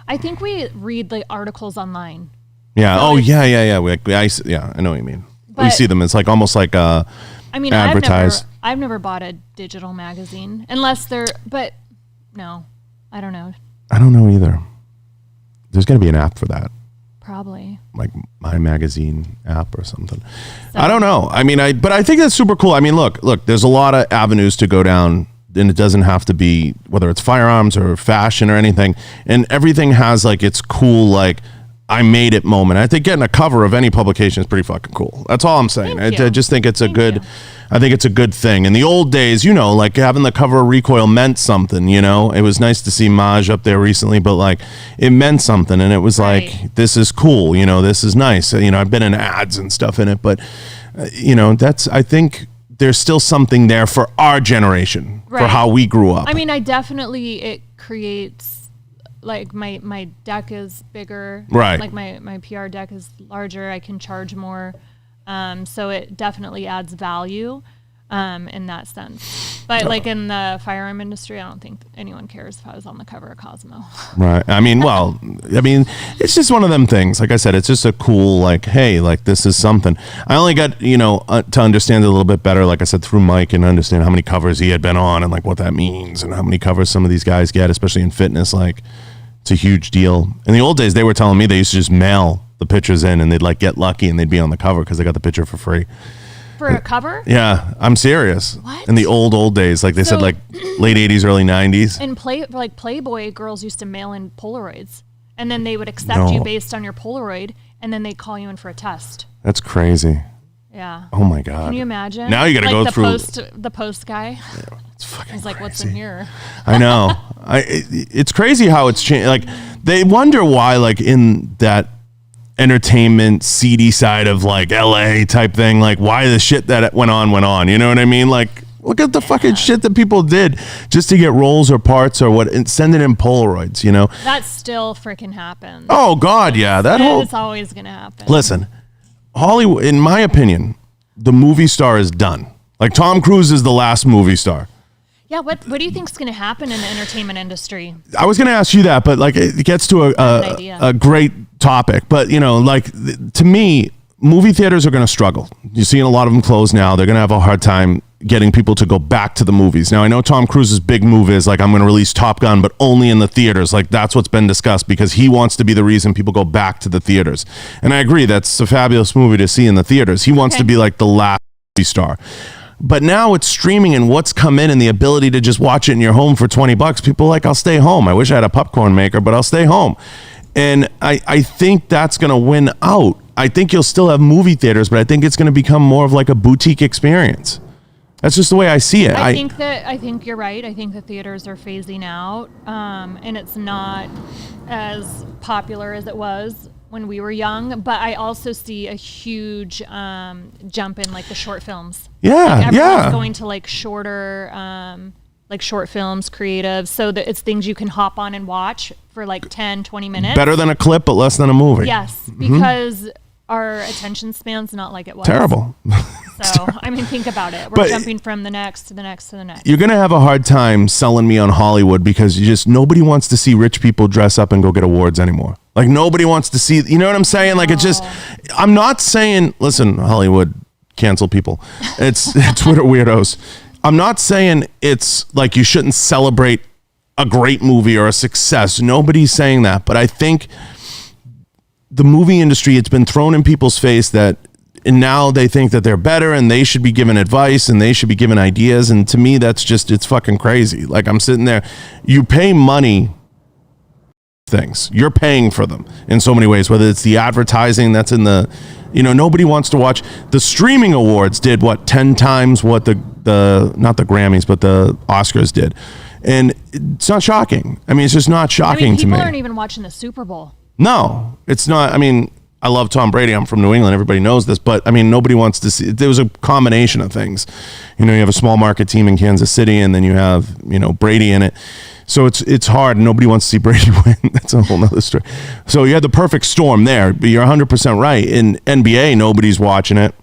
I think we read the articles online. Yeah. So yeah. I know what you mean. We see them. It's like almost like advertised. I've never bought a digital magazine unless but no. I don't know. I don't know either. There's going to be an app for that. Probably. Like My Magazine app or something. I don't know. I mean, but I think that's super cool. I mean, look, there's a lot of avenues to go down, and it doesn't have to be whether it's firearms or fashion or anything. And everything has like its cool, like, I made it moment. I think getting a cover of any publication is pretty fucking cool. That's all I'm saying. I just think it's I think it's a good thing. In the old days, like having the cover of Recoil meant something, It was nice to see Maj up there recently, but like it meant something, and it was like, this is cool, this is nice. I've been in ads and stuff in it, but I think there's still something there for our generation, for how we grew up. I mean, it creates, like my deck is bigger, right? Like my PR deck is larger. I can charge more, so it definitely adds value, in that sense. But like in the firearm industry, I don't think anyone cares if I was on the cover of Cosmo. Right. I mean, it's just one of them things. Like I said, it's just a cool, like, hey, like this is something. I only got to understand it a little bit better, like I said, through Mike, and understand how many covers he had been on and like what that means and how many covers some of these guys get, especially in fitness. Like, it's a huge deal. In the old days, they were telling me they used to just mail the pictures in, and they'd like get lucky and they'd be on the cover because they got the picture for free. For a cover? Yeah, I'm serious. What? In the old days, like they said, like late 80s, early 90s. And Playboy girls used to mail in Polaroids, and then they would accept you based on your Polaroid, and then they'd call you in for a test. That's crazy. Yeah. Oh my God. Can you imagine? Now you got to go through the post guy. Yeah, it's fucking He's like, crazy. what's in here? I know. It's crazy how it's changed. Like they wonder why, like in that entertainment seedy side of like LA type thing, like why the shit that went on. You know what I mean? Like look at the fucking shit that people did just to get rolls or parts or what, and send it in Polaroids. That still freaking happens. Oh God, yeah. It's always gonna happen. Listen. Hollywood, in my opinion, the movie star is done. Like Tom Cruise is the last movie star. Yeah, what do you think is going to happen in the entertainment industry? I was going to ask you that, but like it gets to a great topic. But to me, movie theaters are going to struggle. You're seeing a lot of them close now. They're going to have a hard time getting people to go back to the movies. Now, I know Tom Cruise's big move is like, I'm going to release Top Gun, but only in the theaters. Like that's what's been discussed because he wants to be the reason people go back to the theaters. And I agree, that's a fabulous movie to see in the theaters. He wants to be like the last movie star. But now it's streaming, and what's come in and the ability to just watch it in your home for $20. People are like, I'll stay home. I wish I had a popcorn maker, but I'll stay home. And I think that's going to win out. I think you'll still have movie theaters, but I think it's going to become more of like a boutique experience. That's just the way I see it. I think you're right. I think the theaters are phasing out, and it's not as popular as it was when we were young. But I also see a huge jump in like the short films. Yeah, everyone's going to like shorter, like short films, creative. So that it's things you can hop on and watch for like 10, 20 minutes. Better than a clip, but less than a movie. Yes, because our attention span's not like it was. Terrible. So, I mean, think about it. We're jumping from the next to the next to the next. You're going to have a hard time selling me on Hollywood because nobody wants to see rich people dress up and go get awards anymore. Like, nobody wants to see, you know what I'm saying? Like, it's just, I'm not saying, listen, Hollywood, cancel people. It's Twitter weirdos. I'm not saying it's like you shouldn't celebrate a great movie or a success. Nobody's saying that. But I think the movie industry, it's been thrown in people's face that, and now they think that they're better and they should be given advice and they should be given ideas. And to me, that's just, it's fucking crazy. Like, I'm sitting there, you pay money things, you're paying for them in so many ways, whether it's the advertising that's in the, nobody wants to watch. The streaming awards did 10 times what the not the Grammys, but the Oscars did. And it's not shocking. I mean, it's just not shocking to me. People aren't even watching the Super Bowl. No, it's not. I mean, I love Tom Brady. I'm from New England. Everybody knows this. But, I mean, nobody wants to see. There was a combination of things. You have a small market team in Kansas City, and then you have, Brady in it. So it's hard. Nobody wants to see Brady win. That's a whole nother story. So you had the perfect storm there. But you're 100% right. In NBA, nobody's watching it.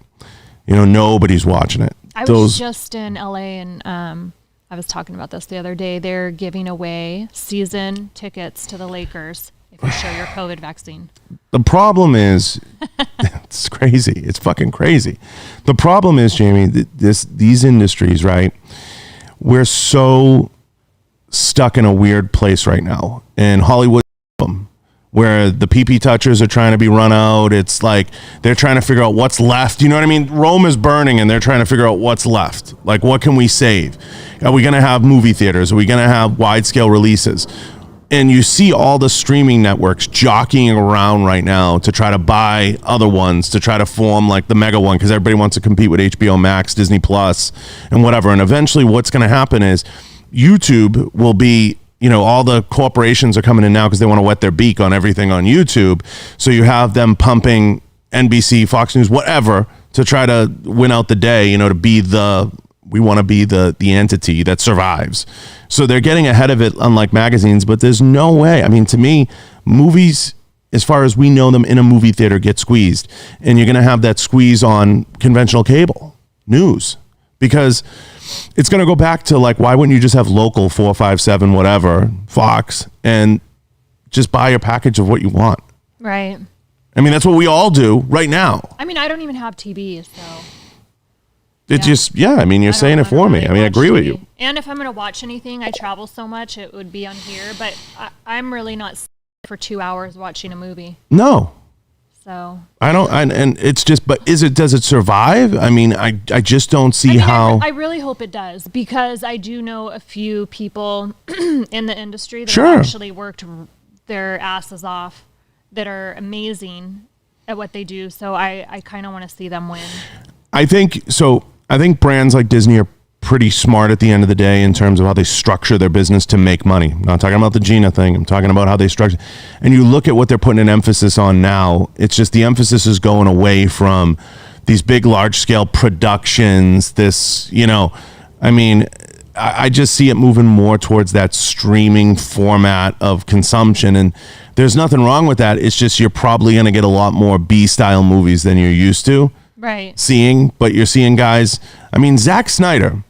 Nobody's watching it. I was just in LA, and I was talking about this the other day. They're giving away season tickets to the Lakers if you show your COVID vaccine. The problem is, it's crazy. It's fucking crazy. The problem is, Jamie, these industries, right? We're so stuck in a weird place right now. And Hollywood, where the PP touchers are trying to be run out. It's like they're trying to figure out what's left. You know what I mean? Rome is burning and they're trying to figure out what's left. Like, what can we save? Are we going to have movie theaters? Are we going to have wide scale releases? And you see all the streaming networks jockeying around right now to try to buy other ones, to try to form like the mega one, because everybody wants to compete with HBO Max, Disney Plus, and whatever. And eventually what's going to happen is YouTube will be, all the corporations are coming in now because they want to wet their beak on everything on YouTube. So you have them pumping NBC, Fox News, whatever, to try to win out the day, to be we want to be the entity that survives. So they're getting ahead of it, unlike magazines, but there's no way. I mean, to me, movies, as far as we know them in a movie theater, get squeezed. And you're going to have that squeeze on conventional cable news, because it's going to go back to, like, why wouldn't you just have local 4, 5, 7, whatever, Fox, and just buy a package of what you want? Right. I mean, that's what we all do right now. I mean, I don't even have TV, so. It's just, I mean, you're saying it for me. I mean, I agree with you. And if I'm going to watch anything, I travel so much, it would be on here. But I'm really not for 2 hours watching a movie. No. So. And it's just, but does it survive? I mean, I just don't see how. I really hope it does, because I do know a few people in the industry that have actually worked their asses off, that are amazing at what they do. So I kind of want to see them win. I think brands like Disney are pretty smart at the end of the day in terms of how they structure their business to make money. I'm not talking about the Gina thing. I'm talking about how they structure. And you look at what they're putting an emphasis on now. It's just the emphasis is going away from these big, large scale productions. I mean, I just see it moving more towards that streaming format of consumption. And there's nothing wrong with that. It's just you're probably going to get a lot more B-style movies than you're used to. Right. But you're seeing guys. I mean, Zack Snyder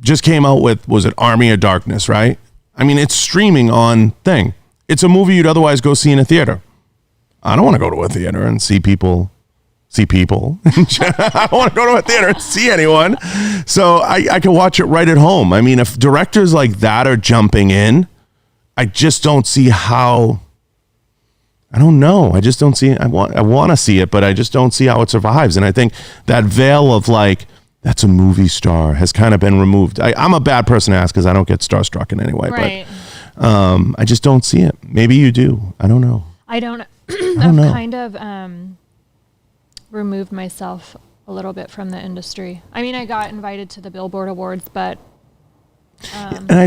just came out with, was it Army of Darkness, right? I mean, it's streaming on thing. It's a movie you'd otherwise go see in a theater. I don't want to go to a theater and see people. I don't want to go to a theater and see anyone. So I can watch it right at home. I mean, if directors like that are jumping in, I just don't see how. I don't know. I just don't see it. I want to see it, but I just don't see how it survives. And I think that veil of like, that's a movie star has kind of been removed. I'm a bad person to ask because I don't get starstruck in any way. Right. But I just don't see it. Maybe you do. I don't know. I've kind of removed myself a little bit from the industry. I mean, I got invited to the Billboard Awards, but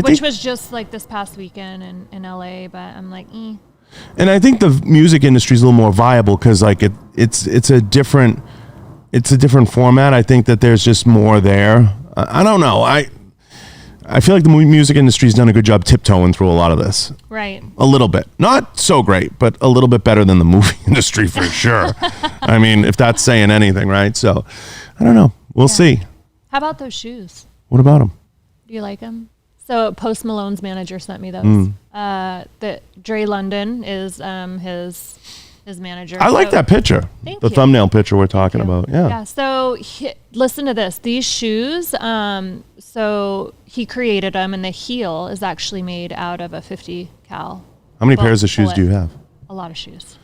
which was just like this past weekend in LA, but I'm like, And I think the music industry is a little more viable because like it's a different format. I think that there's just more there. I don't know. I feel like the music industry has done a good job tiptoeing through a lot of this. Right. A little bit. Not so great, but a little bit better than the movie industry for sure. I mean, if that's saying anything, right? So, I don't know. We'll see. How about those shoes? What about them? Do you like them? So Post Malone's manager sent me those. That Dre London is his manager. I like that picture. Thank the you. thumbnail picture we're talking about. Yeah. Yeah. So listen to this. These shoes. So he created them, and the heel is actually made out of a 50 cal. How many pairs of shoes do you have? A lot of shoes.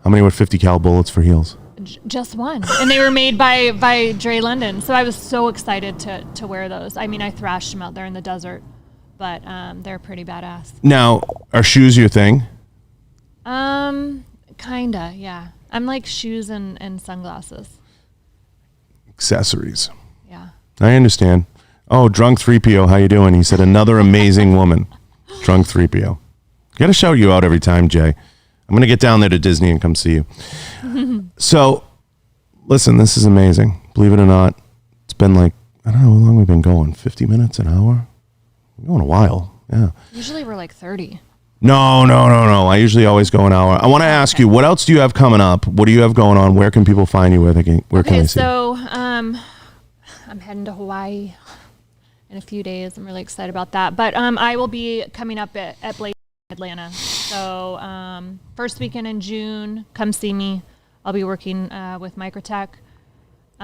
How many were 50 cal bullets for heels? Just one. And they were made by Dre London. So I was so excited to wear those. I mean, I thrashed them out there in the desert, but they're pretty badass. Now, are shoes your thing? Kinda, yeah. I'm like shoes and sunglasses. Accessories. Yeah. I understand. Oh, Drunk 3PO, how you doing? He said, another amazing woman. Drunk 3PO. Got to shout you out every time, Jay. I'm going to get down there to Disney and come see you. So, listen, this is amazing. Believe it or not, it's been like, I don't know how long we've been going. 50 minutes, an hour? We're going a while. Yeah. Usually we're like 30. No. I usually always go an hour. I want to ask you, what else do you have coming up? What do you have going on? Where can people find you? Where can they see you? So I'm heading to Hawaii in a few days. I'm really excited about that. But I will be coming up at Blade Atlanta. So first weekend in June, come see me. I'll be working with Microtek.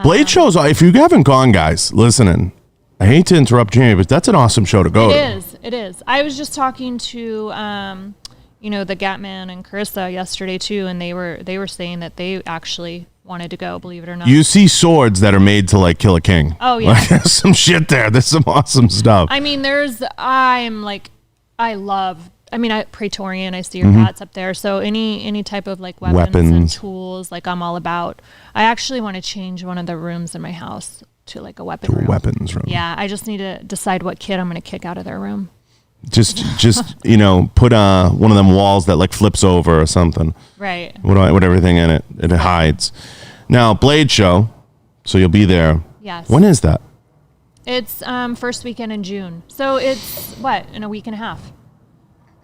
Blade shows, if you haven't gone, guys, listening, I hate to interrupt Jamie, but that's an awesome show to go to. It is. I was just talking to, the Gatman and Carissa yesterday too, and they were saying that they actually wanted to go, believe it or not. You see swords that are made to like kill a king. Oh yeah. Like, there's some shit there. There's some awesome stuff. I mean, Praetorian, I see your hats up there. So any type of like weapons and tools, like I'm all about. I actually want to change one of the rooms in my house to like a weapons room. Yeah, I just need to decide what kid I'm going to kick out of their room. Just put one of them walls that like flips over or something. Right. With everything in it. It hides. Now, Blade show, so you'll be there. Yes. When is that? It's first weekend in June. So it's in a week and a half.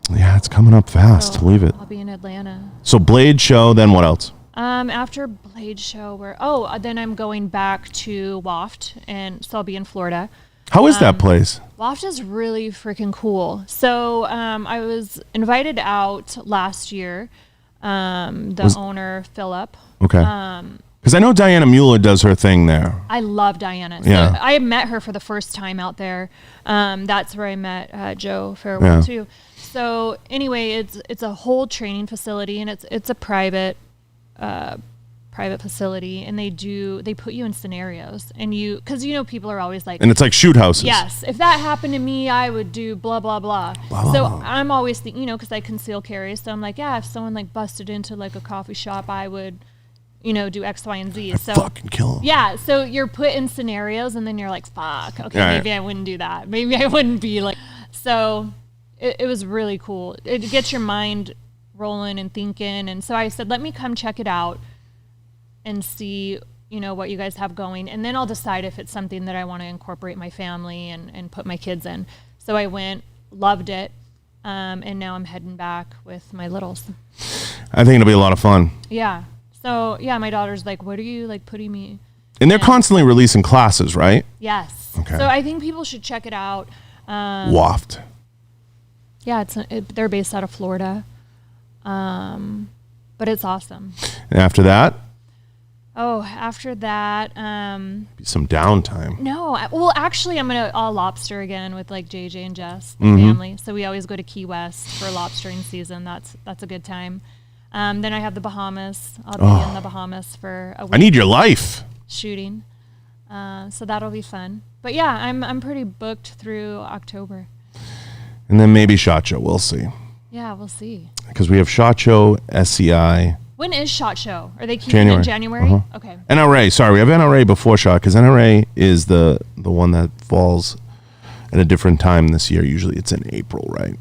Yeah, it's coming up fast. So Believe it. I'll be in Atlanta. So Blade show, then what else? After Blade show, then I'm going back to Waft, and so I'll be in Florida. How is that place? Waft is really freaking cool. So I was invited out last year. Owner, Philip. Okay. Because I know Diana Mueller does her thing there. I love Diana. Yeah. So I met her for the first time out there. That's where I met Joe Farewell too. So anyway, it's a whole training facility, and it's a private facility, and they put you in scenarios, and because people are always like, and it's like shoot houses. Yes, if that happened to me, I would do blah blah blah. Wow. So I'm always thinking, because I conceal carry, so I'm like, yeah, if someone like busted into like a coffee shop, I would do X, Y, and Z. So fucking kill them. Yeah, so you're put in scenarios, and then you're like, fuck, okay, maybe I wouldn't do that. Maybe I wouldn't be like. So it was really cool. It gets your mind rolling and thinking, and so I said, let me come check it out and see what you guys have going, and then I'll decide if it's something that I want to incorporate my family and put my kids in. So I went, loved it, and now I'm heading back with my littles. I think it'll be a lot of fun. Yeah. So yeah, my daughter's like, what are you like putting me? And they're constantly releasing classes, right? Yes. Okay. So I think people should check it out. Waft. Yeah, they're based out of Florida, but it's awesome. And after that? After that, some downtime. No, actually, I'll lobster again with like JJ and Jess, the family. So we always go to Key West for lobstering season. That's a good time. Then I have the Bahamas. I'll be in the Bahamas for a week. I need your life. Shooting. So that'll be fun. But yeah, I'm pretty booked through October. And then maybe SHOT Show. We'll see. Yeah, we'll see. Because we have SHOT Show, SCI. When is SHOT Show? Are they keeping it in January? Okay. NRA. Sorry, we have NRA before SHOT, because NRA is the one that falls at a different time this year. Usually it's in April, right?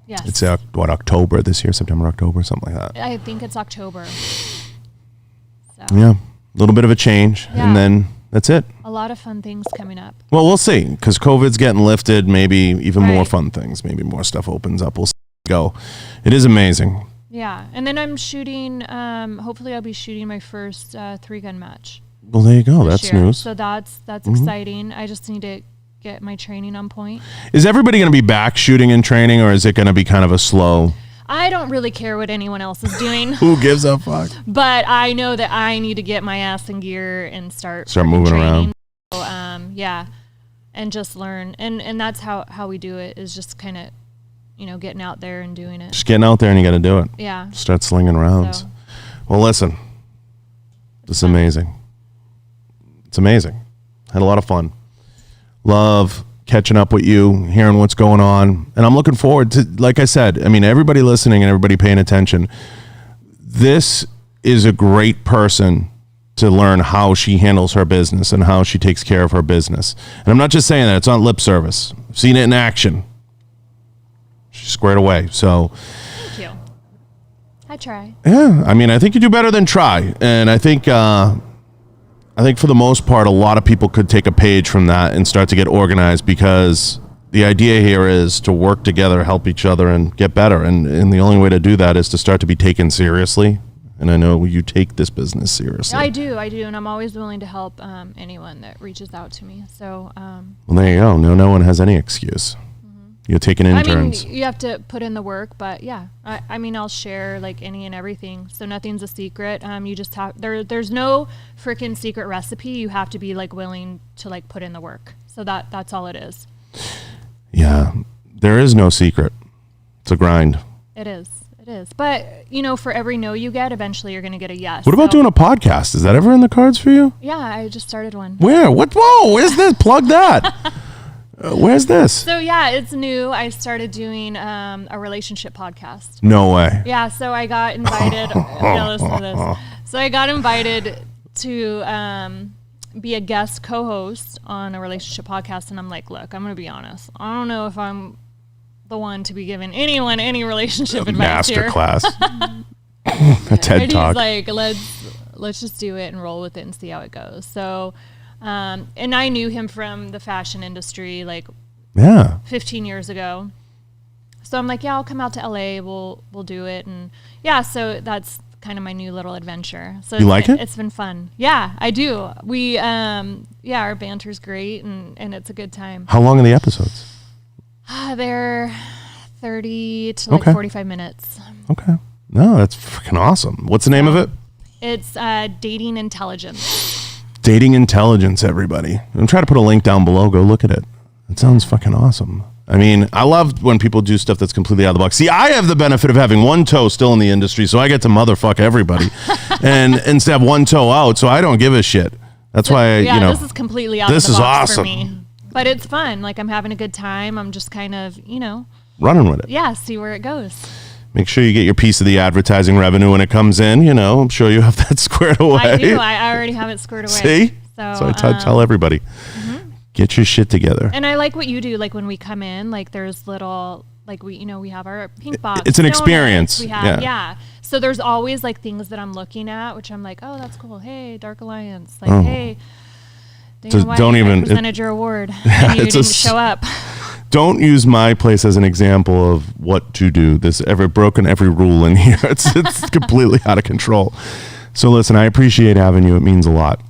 Yes. It's October this year, September, October, something like that. I think it's October. So. Yeah, a little bit of a change, and then that's it. A lot of fun things coming up. Well, we'll see, because COVID's getting lifted. Maybe even more fun things. Maybe more stuff opens up. We'll see. Go. It is amazing. Yeah, and then I'm shooting. Hopefully, I'll be shooting my first 3-gun match. Well, there you go. That's news. So that's exciting. I just need to get my training on point. Is everybody going to be back shooting and training, or is it going to be kind of a slow? I don't really care what anyone else is doing. Who gives a fuck? But I know that I need to get my ass in gear and start moving training. around. So, yeah, and just learn. And that's how we do it, is just kind of, getting out there and doing it. Just getting out there, and you got to do it. Yeah. Start slinging rounds. So. Well, listen, this is amazing. It's amazing. Had a lot of fun. Love catching up with you, hearing what's going on. And I'm looking forward to, like I said, I mean, everybody listening and everybody paying attention, this is a great person to learn how she handles her business and how she takes care of her business. And I'm not just saying that. It's not lip service. I've seen it in action. She's squared away. So thank you. I try. Yeah. I mean, I think you do better than try. And I think for the most part, a lot of people could take a page from that and start to get organized, because the idea here is to work together, help each other, and get better. And the only way to do that is to start to be taken seriously. And I know you take this business seriously. I do. And I'm always willing to help anyone that reaches out to me. So. Well, there you go. No one has any excuse. Mm-hmm. You're taking interns. I mean, you have to put in the work, but yeah. I mean, I'll share like any and everything. So nothing's a secret. You just have, there's no freaking secret recipe. You have to be like willing to like put in the work. So that's all it is. Yeah. There is no secret. It's a grind. It is. But, for every no you get, eventually you're going to get a yes. What about doing a podcast? Is that ever in the cards for you? Yeah, I just started one. Where? What? Whoa, where's this? Plug that. Where's this? So, yeah, it's new. I started doing a relationship podcast. No way. Yeah, so I got invited. Listen to this. So I got invited to be a guest co-host on a relationship podcast. And I'm like, look, I'm going to be honest. I don't know if I'm the one to be giving anyone any relationship advice here. Masterclass. A TED and Talk. He's like, let's just do it and roll with it and see how it goes. So, and I knew him from the fashion industry, like 15 years ago. So I'm like, yeah, I'll come out to LA. We'll do it. And yeah, so that's kind of my new little adventure. So you like it? It's been fun. Yeah, I do. We, our banter's great and it's a good time. How long are the episodes? They're 30 to like 45 minutes. Okay. No, that's freaking awesome. What's the name of it? It's Dating Intelligence. Dating Intelligence, everybody. I'm trying to put a link down below. Go look at it. It sounds fucking awesome. I mean, I love when people do stuff that's completely out of the box. See, I have the benefit of having one toe still in the industry, so I get to motherfuck everybody and instead have one toe out, so I don't give a shit. That's why, this is completely out of the box awesome. For me. But it's fun. Like, I'm having a good time. I'm just kind of, running with it. Yeah, see where it goes. Make sure you get your piece of the advertising revenue when it comes in. I'm sure you have that squared away. I do. I already have it squared away. See? So I tell everybody, get your shit together. And I like what you do. Like, when we come in, like, there's little, like, we have our pink box. It's an experience. We have, yeah. So there's always, like, things that I'm looking at, which I'm like, oh, that's cool. Hey, Dark Alliance. Like, hey. So don't even. I presented your award and you didn't show up. Don't use my place as an example of what to do. There's broken every rule in here. It's completely out of control. So listen, I appreciate having you. It means a lot.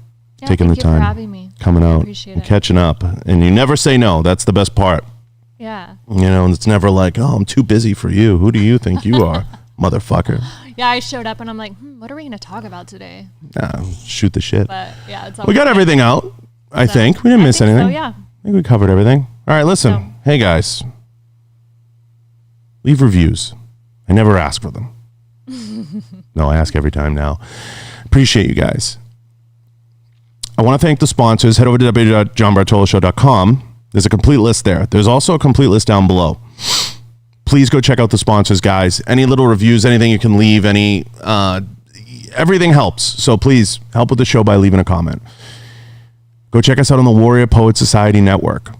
Yeah, taking the time, for having me. coming out, and catching up, and you never say no. That's the best part. Yeah. And it's never like, oh, I'm too busy for you. Who do you think you are, motherfucker? Yeah, I showed up and I'm like, what are we going to talk about today? Shoot the shit. But yeah, it's all we got everything out. I think we didn't miss anything. So, yeah. I think we covered everything. All right, listen. Hey, guys. Leave reviews. I never ask for them. No, I ask every time now. Appreciate you guys. I want to thank the sponsors. Head over to www.johnbartoloshow.com. There's a complete list there. There's also a complete list down below. Please go check out the sponsors, guys. Any little reviews, anything you can leave, everything helps. So please help with the show by leaving a comment. Go check us out on the Warrior Poet Society Network.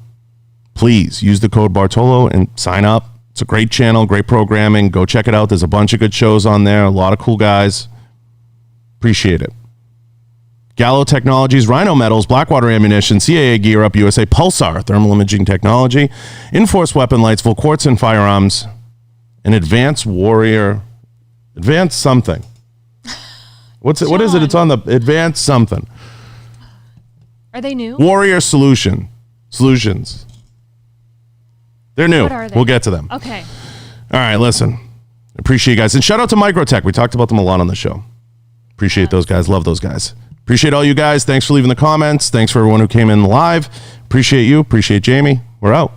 Please use the code Bartolo and sign up. It's a great channel, great programming. Go check it out. There's a bunch of good shows on there. A lot of cool guys. Appreciate it. Gallo Technologies, Rhino Metals, Blackwater Ammunition, CAA Gear Up USA, Pulsar, Thermal Imaging Technology, Enforced Weapon Lights, Full Quartz and Firearms, and Advanced Warrior, Advanced something. What is it? It's on the Advanced something. Are they new? Warrior Solutions. They're new. What are they? We'll get to them. Okay. All right, listen. Appreciate you guys. And shout out to Microtek. We talked about them a lot on the show. Appreciate those guys. Love those guys. Appreciate all you guys. Thanks for leaving the comments. Thanks for everyone who came in live. Appreciate you. Appreciate Jamie. We're out.